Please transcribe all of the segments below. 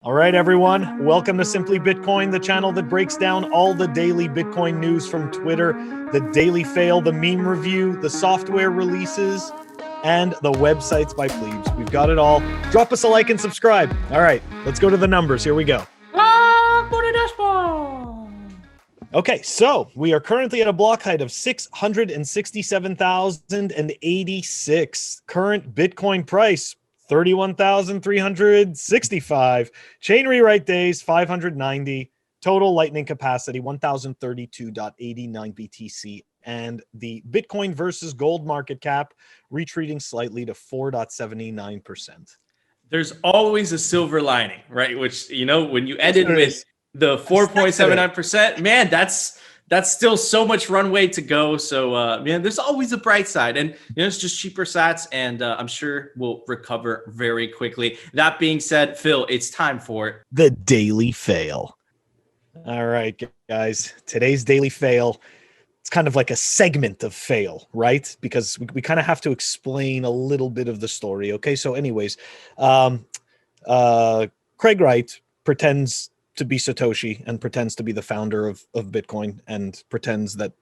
All right, everyone. Welcome to Simply Bitcoin, the channel that breaks down all the daily Bitcoin news from Twitter, the daily fail, the meme review, the software releases, and the websites by plebes. We've got it all. Drop us a like and subscribe. All right, let's go to the numbers. Here we go. Okay, so we are currently at a block height of 667,086. Current Bitcoin price, 31,365. Chain rewrite days, 590. Total lightning capacity, 1,032.89 BTC. And the Bitcoin versus gold market cap retreating slightly to 4.79%. There's always a silver lining, right? Which, you know, when you ended with the 4.79%, man, that's still so much runway to go. So, man, there's always a bright side. And, you know, it's just cheaper sats, and I'm sure we'll recover very quickly. That being said, Phil, it's time for the daily fail. All right, guys, today's daily fail. It's kind of like a segment of fail, right? Because we kind of have to explain a little bit of the story. Okay, so anyways, Craig Wright pretends to be Satoshi and pretends to be the founder of Bitcoin and pretends that,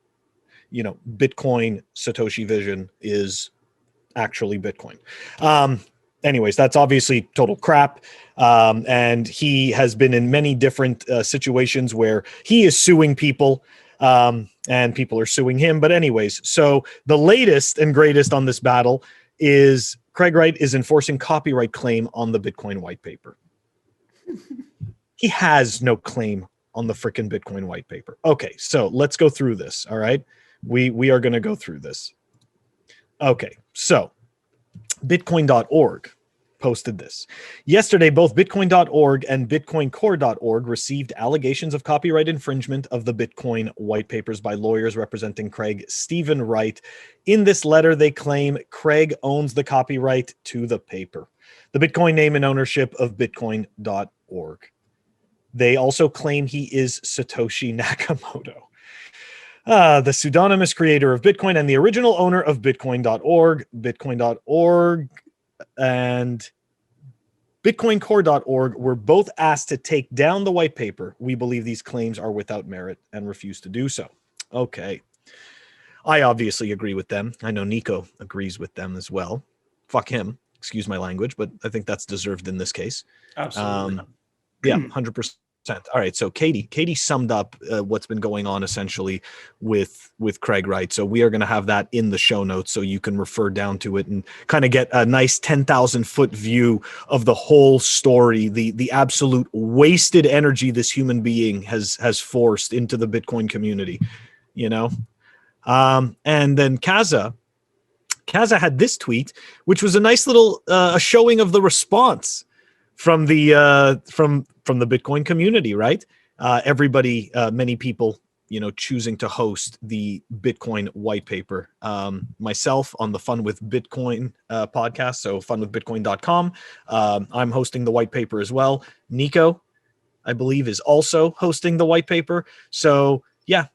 you know, Bitcoin Satoshi vision is actually Bitcoin. Anyways, that's obviously total crap. And he has been in many different situations where he is suing people and people are suing him. But anyways, so the latest and greatest on this battle is Craig Wright is enforcing copyright claim on the Bitcoin white paper. He has no claim on the frickin' Bitcoin white paper. Okay, so let's go through this. All right, we are going to go through this. Okay, so Bitcoin.org posted this. Yesterday, both Bitcoin.org and BitcoinCore.org received allegations of copyright infringement of the Bitcoin white papers by lawyers representing Craig Stephen Wright. In this letter, they claim Craig owns the copyright to the paper, the Bitcoin name and ownership of Bitcoin.org. They also claim he is Satoshi Nakamoto, the pseudonymous creator of Bitcoin and the original owner of Bitcoin.org. Bitcoin.org and BitcoinCore.org were both asked to take down the white paper. We believe these claims are without merit and refuse to do so. Okay. I obviously agree with them. I know Nico agrees with them as well. Fuck him. Excuse my language, but I think that's deserved in this case. Absolutely. Yeah, 100%. All right, so Katie summed up what's been going on essentially with Craig Wright. So we are going to have that in the show notes so you can refer down to it and kind of get a nice 10,000-foot view of the whole story, the absolute wasted energy this human being has forced into the Bitcoin community, you know. And then Kaza had this tweet, which was a nice little a showing of the response from the Bitcoin community, right? Everybody, many people, you know, choosing to host the Bitcoin white paper. Myself on the Fun with Bitcoin podcast, so funwithbitcoin.com. I'm hosting the white paper as well. Nico, I believe, is also hosting the white paper. So yeah.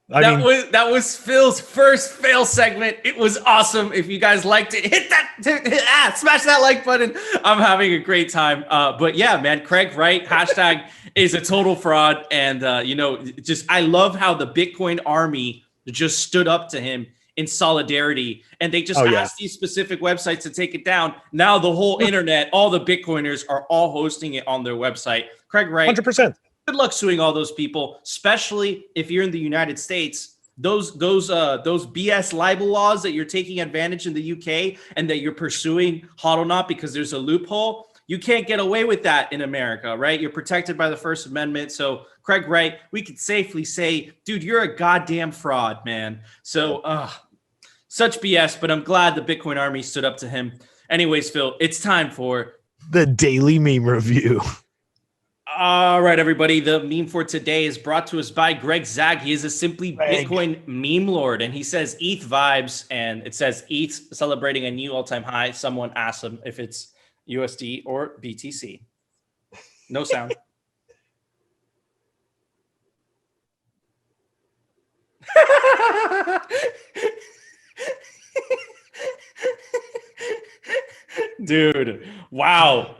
That was Phil's first fail segment. It was awesome. If you guys liked it, hit that, smash that like button. I'm having a great time. But yeah, man, Craig Wright hashtag is a total fraud. And you know, just I love how the Bitcoin army just stood up to him in solidarity, and they just asked these specific websites to take it down. Now the whole internet, all the Bitcoiners are all hosting it on their website. Craig Wright, 100%. Good luck suing all those people, especially if you're in the United States. Those BS libel laws that you're taking advantage in the UK and that you're pursuing HODL not because there's a loophole. You can't get away with that in America, right? You're protected by the First Amendment. So, Craig Wright, we could safely say, dude, you're a goddamn fraud, man. So, such BS, but I'm glad the Bitcoin army stood up to him. Anyways, Phil, it's time for the daily meme review. All right, everybody. The meme for today is brought to us by Greg Zag. He is a Simply Bitcoin meme lord, and he says ETH vibes, and it says ETH celebrating a new all-time high. Someone asked him if it's USD or BTC. No sound. Dude, Dude, wow.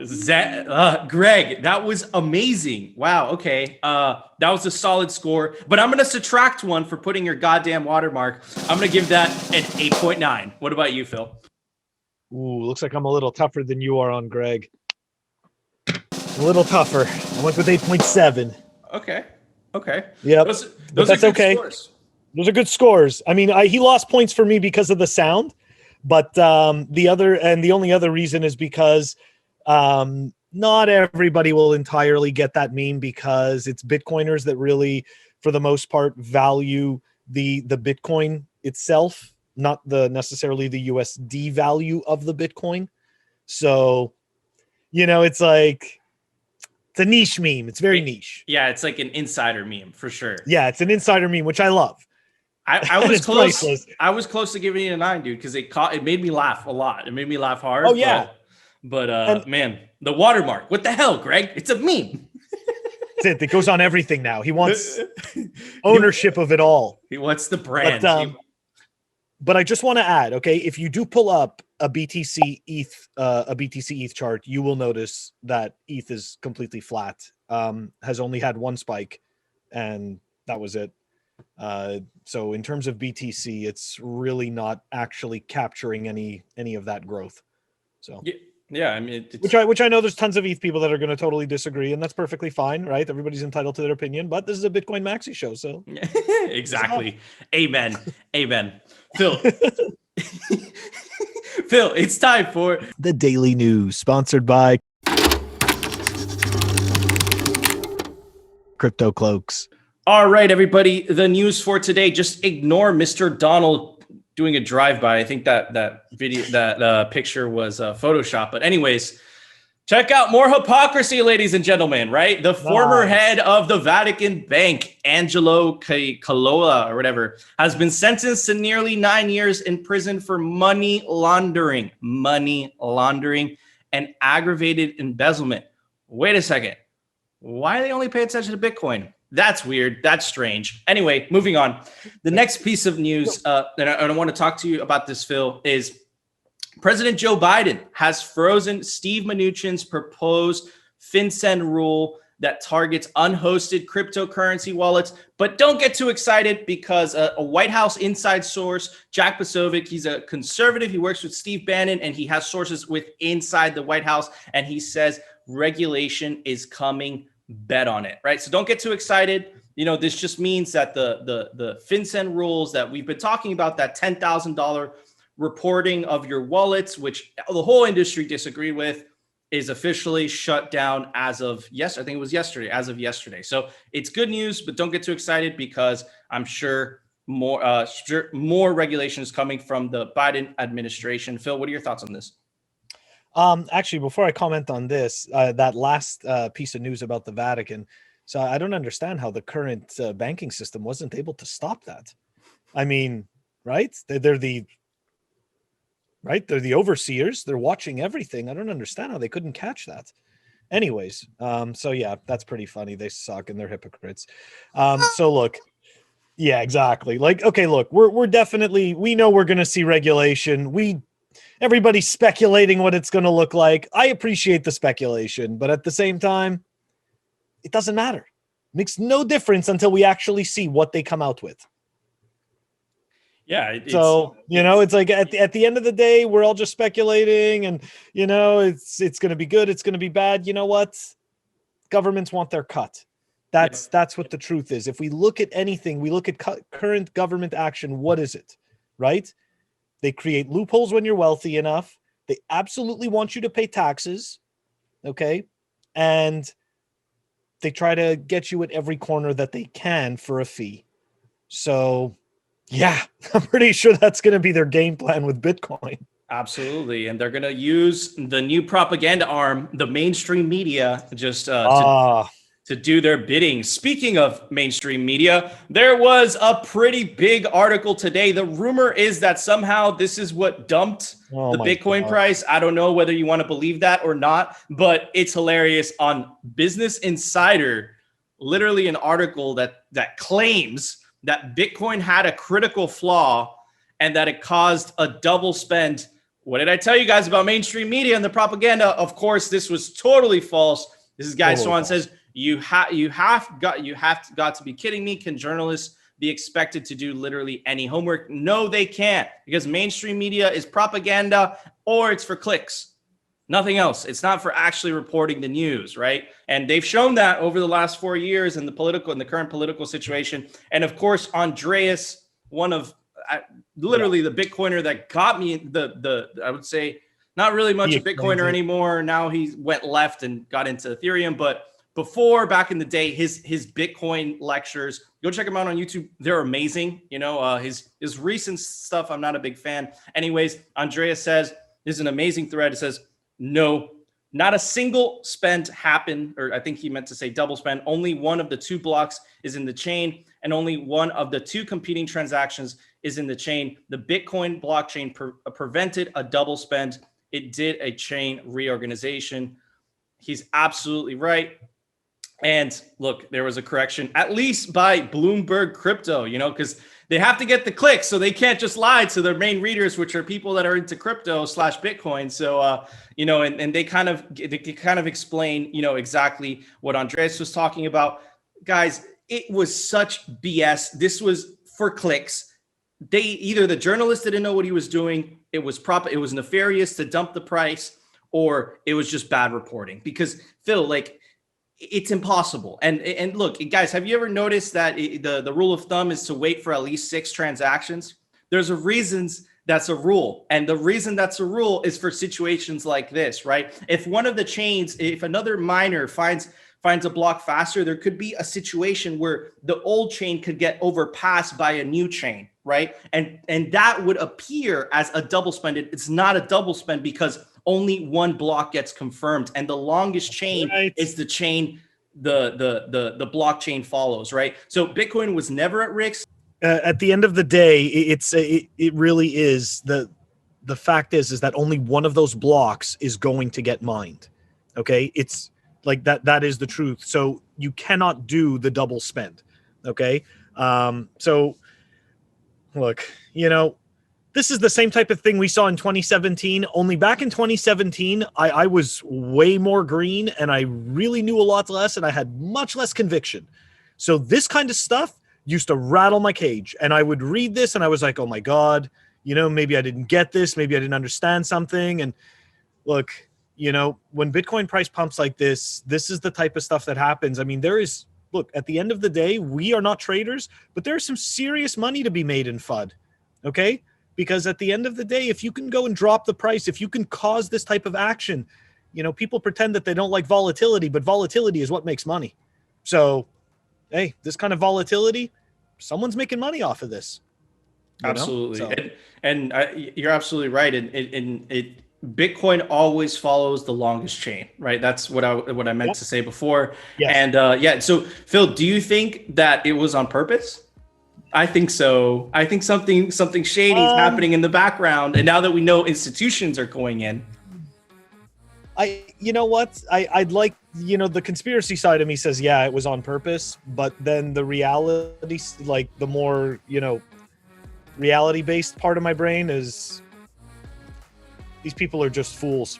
Greg, that was amazing. Wow, okay. That was a solid score, but I'm going to subtract one for putting your goddamn watermark. I'm going to give that an 8.9. What about you, Phil? Ooh, looks like I'm a little tougher than you are on Greg. A little tougher. I went with 8.7. Okay. Yeah, Those that's are good okay. scores. Those are good scores. I mean, he lost points for me because of the sound, but the only other reason is because not everybody will entirely get that meme, because it's Bitcoiners that really, for the most part, value the Bitcoin itself, not necessarily the USD value of the Bitcoin. So, it's like, it's a niche meme. It's very niche. Yeah, it's like an insider meme for sure. Yeah, it's an insider meme, which I love. I was close. Priceless. I was close to giving it a 9, dude, because it made me laugh a lot. It made me laugh hard. Oh yeah, but man, the watermark. What the hell, Greg? It's a meme. That's it. It goes on everything now. He wants ownership of it all. He wants the brand. But I just want to add, okay, if you do pull up a BTC ETH chart, you will notice that ETH is completely flat. Has only had one spike, and that was it. So in terms of BTC, it's really not actually capturing any of that growth. So yeah, I mean, which I know there's tons of ETH people that are going to totally disagree, and that's perfectly fine, right? Everybody's entitled to their opinion, but this is a Bitcoin Maxi show, so exactly. Amen. Phil, Phil, it's time for the Daily News, sponsored by Crypto Cloaks. All right, everybody. The news for today. Just ignore Mr. Donald doing a drive-by. I think that picture was Photoshop. But anyways, check out more hypocrisy, ladies and gentlemen. Right, the former head of the Vatican Bank, Angelo Calola or whatever, has been sentenced to nearly 9 years in prison for money laundering, and aggravated embezzlement. Wait a second. Why do they only pay attention to Bitcoin? That's weird. That's strange. Anyway, moving on. The next piece of news, and I want to talk to you about this, Phil, is President Joe Biden has frozen Steve Mnuchin's proposed FinCEN rule that targets unhosted cryptocurrency wallets. But don't get too excited, because a White House inside source, Jack Posobiec, he's a conservative. He works with Steve Bannon, and he has sources inside the White House, and he says regulation is coming. Bet on it, right? So don't get too excited. This just means that the FinCEN rules that we've been talking about, that $10,000 reporting of your wallets, which the whole industry disagreed with, is officially shut down as of yesterday. I think it was yesterday, as of yesterday. So it's good news, but don't get too excited, because I'm sure more regulation is coming from the Biden administration. Phil, what are your thoughts on this? Actually, before I comment on this, that last piece of news about the Vatican, so I don't understand how the current banking system wasn't able to stop that. I mean, right? They're the overseers. They're watching everything. I don't understand how they couldn't catch that. Anyways, so yeah, that's pretty funny. They suck and they're hypocrites. So look, yeah, exactly. Like, okay, look, we're definitely, we know we're going to see regulation. Everybody's speculating what it's going to look like. I appreciate the speculation, but at the same time, it doesn't matter. It makes no difference until we actually see what they come out with. Yeah. It's like at the end of the day, we're all just speculating, and it's going to be good, it's going to be bad. You know what? Governments want their cut. That's what the truth is. If we look at anything, we look at current government action. What is it? Right? They create loopholes when you're wealthy enough. They absolutely want you to pay taxes. Okay. And they try to get you at every corner that they can for a fee. So yeah, I'm pretty sure that's going to be their game plan with Bitcoin. Absolutely. And they're going to use the new propaganda arm, the mainstream media, just to do their bidding. Speaking of mainstream media, there was a pretty big article today. The rumor is that somehow this is what dumped the Bitcoin price. I don't know whether you want to believe that or not, but it's hilarious. On Business Insider, literally an article that claims that Bitcoin had a critical flaw and that it caused a double spend What did I tell you guys about mainstream media and the propaganda? Of course, this was totally false. This is Guy Swan says, you have got to be kidding me. Can journalists be expected to do literally any homework? No, they can't, because mainstream media is propaganda or it's for clicks. Nothing else. It's not for actually reporting the news, right? And they've shown that over the last 4 years in the current political situation. And of course, Andreas, one of literally the Bitcoiner that got me I would say not really much a Bitcoiner anymore. Now he went left and got into Ethereum, but before, back in the day, his Bitcoin lectures, go check him out on YouTube. They're amazing. You know, his recent stuff, I'm not a big fan. Anyways, Andreas says, there's an amazing thread. It says, no, not a single spend happened, or I think he meant to say double spend. Only one of the 2 blocks is in the chain, and only one of the 2 competing transactions is in the chain. The Bitcoin blockchain prevented a double spend. It did a chain reorganization. He's absolutely right. And look, there was a correction, at least by Bloomberg Crypto, you know, because they have to get the clicks, so they can't just lie to their main readers, which are people that are into crypto / Bitcoin. So, you know, and they kind of explain, you know, exactly what Andreas was talking about. Guys, it was such BS. This was for clicks. Either the journalist didn't know what he was doing, it was nefarious to dump the price, or it was just bad reporting. Because Phil, like, it's impossible. And look, guys, have you ever noticed that the rule of thumb is to wait for at least 6 transactions? There's a reasons that's a rule. And the reason that's a rule is for situations like this, right? If one of the chains, if another miner finds a block faster, there could be a situation where the old chain could get overpassed by a new chain, right? And that would appear as a double spend. It's not a double spend because only one block gets confirmed, and the longest chain is the chain the blockchain follows, right? So Bitcoin was never at risk. At the end of the day, it really is the fact is that only one of those blocks is going to get mined. Okay, it's like that is the truth. So you cannot do the double spend. Okay, so look, you know, this is the same type of thing we saw in 2017, only back in 2017, I was way more green and I really knew a lot less and I had much less conviction. So this kind of stuff used to rattle my cage, and I would read this and I was like, oh my God, you know, maybe I didn't get this. Maybe I didn't understand something. And look, you know, when Bitcoin price pumps like this is the type of stuff that happens. I mean, look, at the end of the day, we are not traders, but there's some serious money to be made in FUD. Okay. Because at the end of the day, if you can go and drop the price, if you can cause this type of action, you know, people pretend that they don't like volatility, but volatility is what makes money. So, hey, this kind of volatility, someone's making money off of this. Absolutely. So. And you're absolutely right. And Bitcoin always follows the longest chain, right? That's what I meant to say before. Yes. And so Phil, do you think that it was on purpose? I think so. I think something shady is happening in the background. And now that we know institutions are going in. You know what? I'd like, you know, the conspiracy side of me says, yeah, it was on purpose. But then the reality, like the more, you know, reality-based part of my brain is these people are just fools.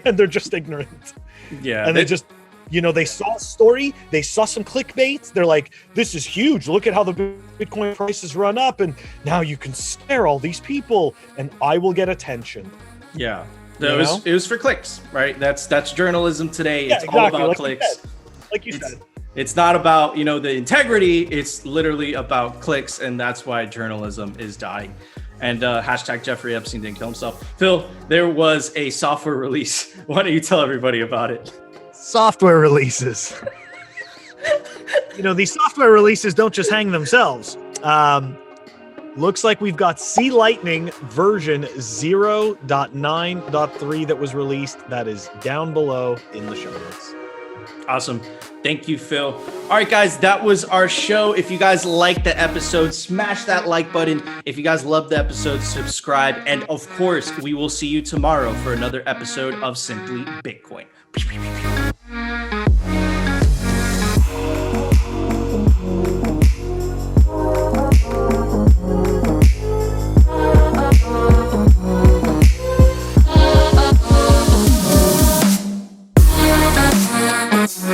And they're just ignorant. Yeah. And they just, you know, they saw a story, they saw some clickbait. They're like, this is huge. Look at how the Bitcoin prices run up. And now you can scare all these people and I will get attention. Yeah. It was for clicks, right? That's journalism today. Yeah, it's exactly. All about like clicks. Like you said. It's not about, you know, the integrity. It's literally about clicks. And that's why journalism is dying. And hashtag Jeffrey Epstein didn't kill himself. Phil, there was a software release. Why don't you tell everybody about it? Software releases. You know, these software releases don't just hang themselves. Looks like we've got Sea Lightning version 0.9.3 that was released. That is down below in the show notes. Awesome. Thank you, Phil. All right, guys, that was our show. If you guys liked the episode, smash that like button. If you guys loved the episode, subscribe. And of course, we will see you tomorrow for another episode of Simply Bitcoin.